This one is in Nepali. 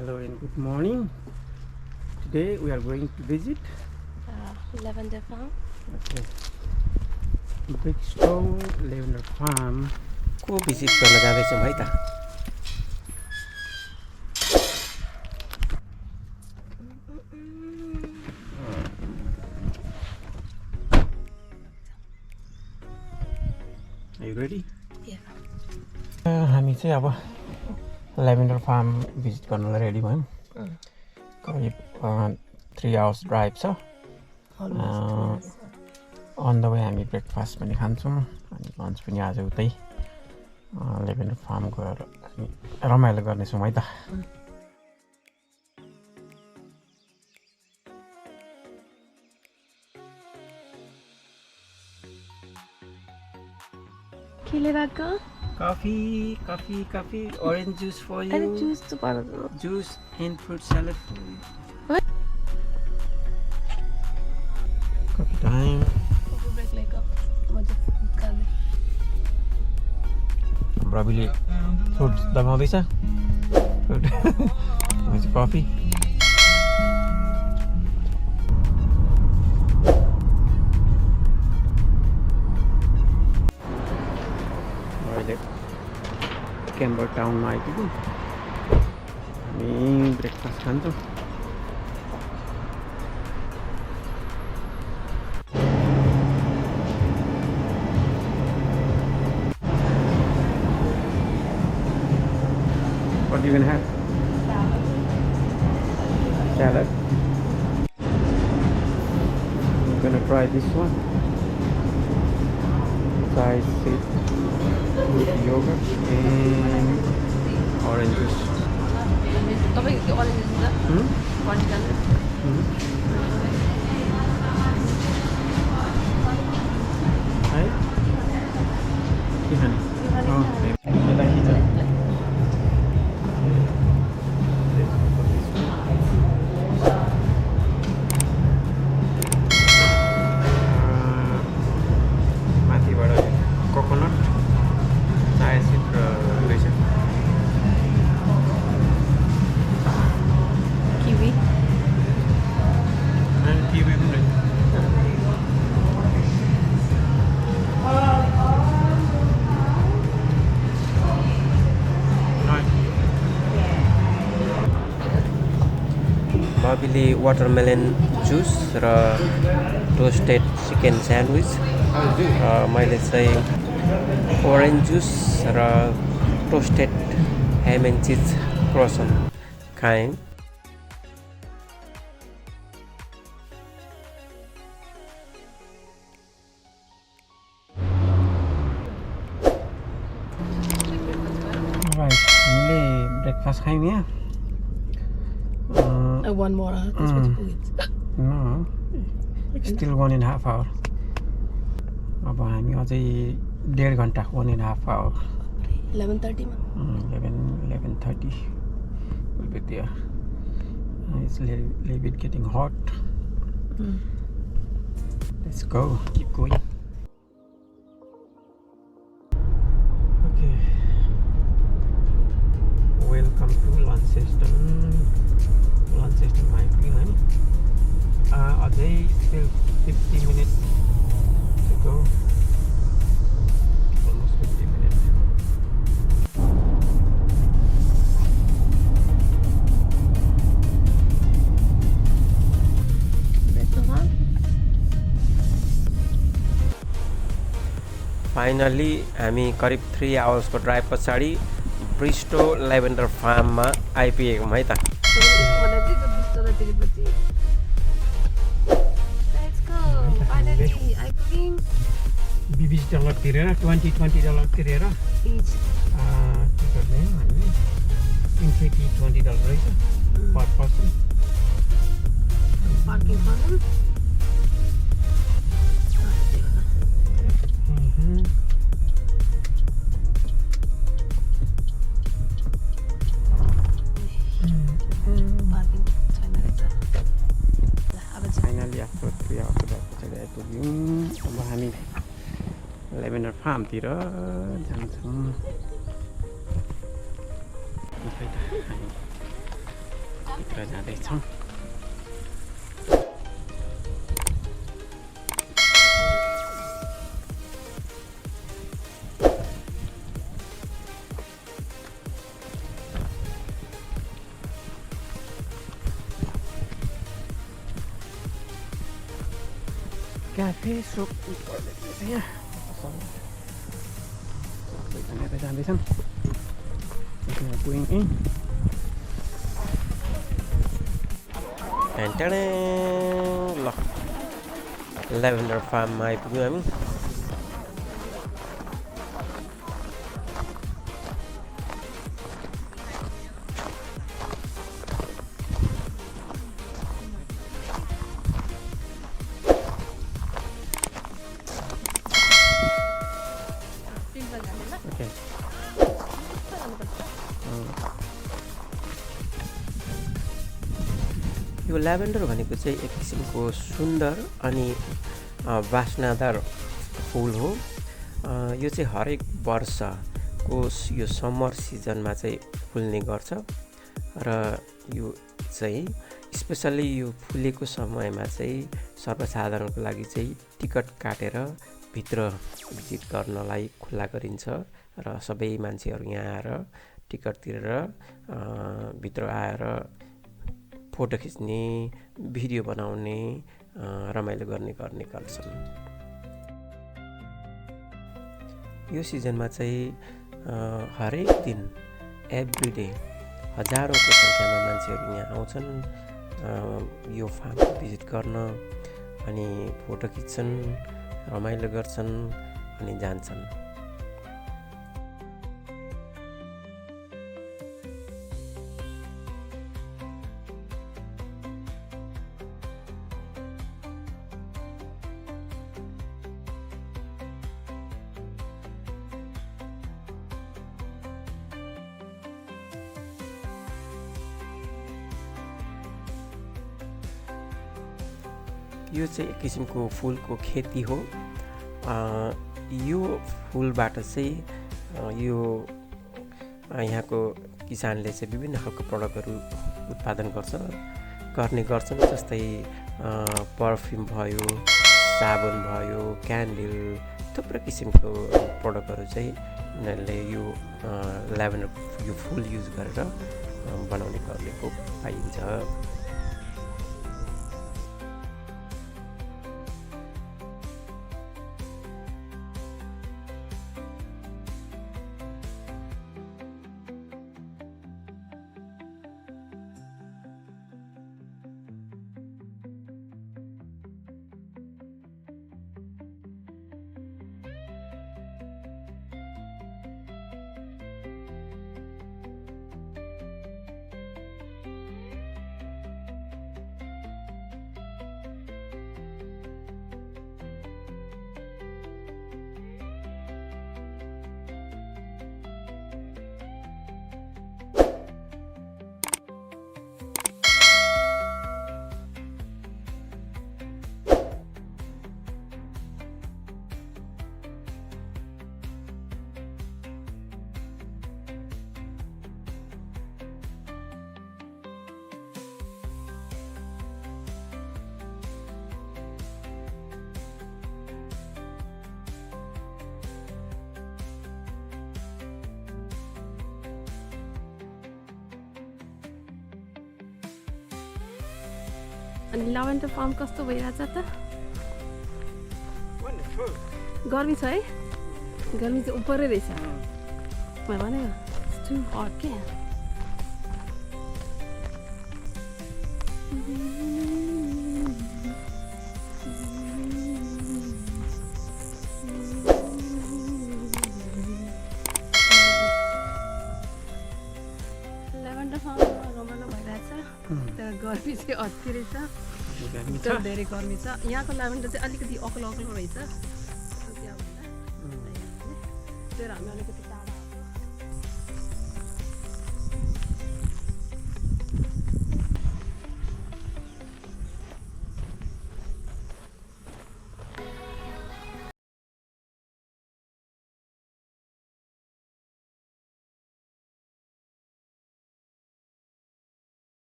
Hello and good morning. Today we are going to visit Lavender farm. okay, Bridestowe Lavender farm को भिजिट गर्न जाँदैछौँ है त। Are you ready? Yeah. हामी चाहिँ अब ल्याभेन्डर फार्म भिजिट गर्नलाई रेडी भयौँ। करिब 3 hours ड्राइभ छ। अन द वे हामी ब्रेकफास्ट पनि खान्छौँ अनि लन्च पनि आज उतै ल्याभेन्डर फार्म गएर हामी रमाइलो गर्नेछौँ है त। के लिएर आएको? Coffee, orange juice for you. And juice to part Juice and fruit salad for you. What? Coffee time. Coffee break like up. मजा खाने. रविले फ्रुट दबाउँदैछ। Fruit coffee. क्याम्बर टाउनमा आइपुग्यौँ। हामी ब्रेकफास्ट खान्छौँ। What are you gonna have? Salad. I'm gonna try this one. Side seed with yogurt and orange juice. तपाईको त्यो orange juice छ? One color. है? के खाने? यता खिच। Bobbyले watermelon juice र toasted chicken sandwich र मैले चाहिँ orange juice र toasted ham and cheese croissant खाएँ। हामीले ब्रेकफास्ट खायौँ यहाँ। One more. No, still 1.5 hours. अब हामी अझै 1.5 घन्टा 1.5 hours. 11:30 मा. 11:30 will be there. It's a little bit getting hot. Let's go. Keep going. Okay. Welcome to Launceston. Launceston आइपुग्यौँ है। अझै still 50 minutes to go. Almost 50 minutes. Finally हामी करिब 3 hours को ड्राइभ पछाडि ब्रिस्टो ल्याभेन्डर फार्ममा आइपुगेको है त। $20 तिरेर $20 तिरेर Each. के गर्ने हामी इन्ट्री फी $20 रहेछ per person. Parking for them. Finally आफ्नो 3 hours पछाडि आइपुग्यौँ। अब हामी ल्याभेन्डर फार्मतिर जान्छौँ। भित्र जाँदैछौँ। क्याफे सोप यहाँ सबैजनाले जाँदैछन्। ल ल्याभेन्डर फार्ममा आइपुग्यौँ हामी। यो ल्याभेन्डर भनेको चाहिँ एक किसिमको सुन्दर अनि वासनादार फुल हो। यो चाहिँ हरेक वर्षको यो समर सिजनमा चाहिँ फुल्ने गर्छ र यो चाहिँ स्पेसल्ली यो फुलेको समयमा चाहिँ सर्वसाधारणको लागि चाहिँ टिकट काटेर भित्र भिजिट गर्नलाई खुला गरिन्छ र सबै मान्छेहरू यहाँ आएर टिकट तिरेर भित्र आएर फोटो खिच्ने, भिडियो बनाउने, रमाइलो गर्ने गर्छन्। यो सिजनमा चाहिँ हरेक दिन एभ्री डे हजारौँको सङ्ख्यामा मान्छेहरू यहाँ आउँछन् यो फार्म भिजिट गर्न अनि फोटो खिच्छन्, रमाइलो गर्छन् अनि जान्छन्। यो चाहिँ एक किसिमको फुलको खेती हो। यो फुलबाट चाहिँ यो यहाँको किसानले चाहिँ विभिन्न खालको प्रडक्टहरू उत्पादन गर्ने गर्छन्। जस्तै पर्फ्युम भयो, साबुन भयो, क्यान्डल, थुप्रै किसिमको प्रडक्टहरू चाहिँ उनीहरूले यो ल्याभेन्डर यो फुल युज गरेर बनाउने गरेको पाइन्छ। अनि ल्याभेन्डर फार्म कस्तो भइरहेछ त? गर्मी छ है? गर्मी चाहिँ उपरै रहेछ। मैले भने इट्स टु हट के। ल्याभेन्डर फार्ममा रमाइलो भइरहेछ तर गर्मी चाहिँ अति रहेछ। धेरै गर्मी छ। यहाँको ल्याभेन्डर चाहिँ अलिकति अग्लो रहेछ त्यहाँभन्दा। तर हामी अलिकति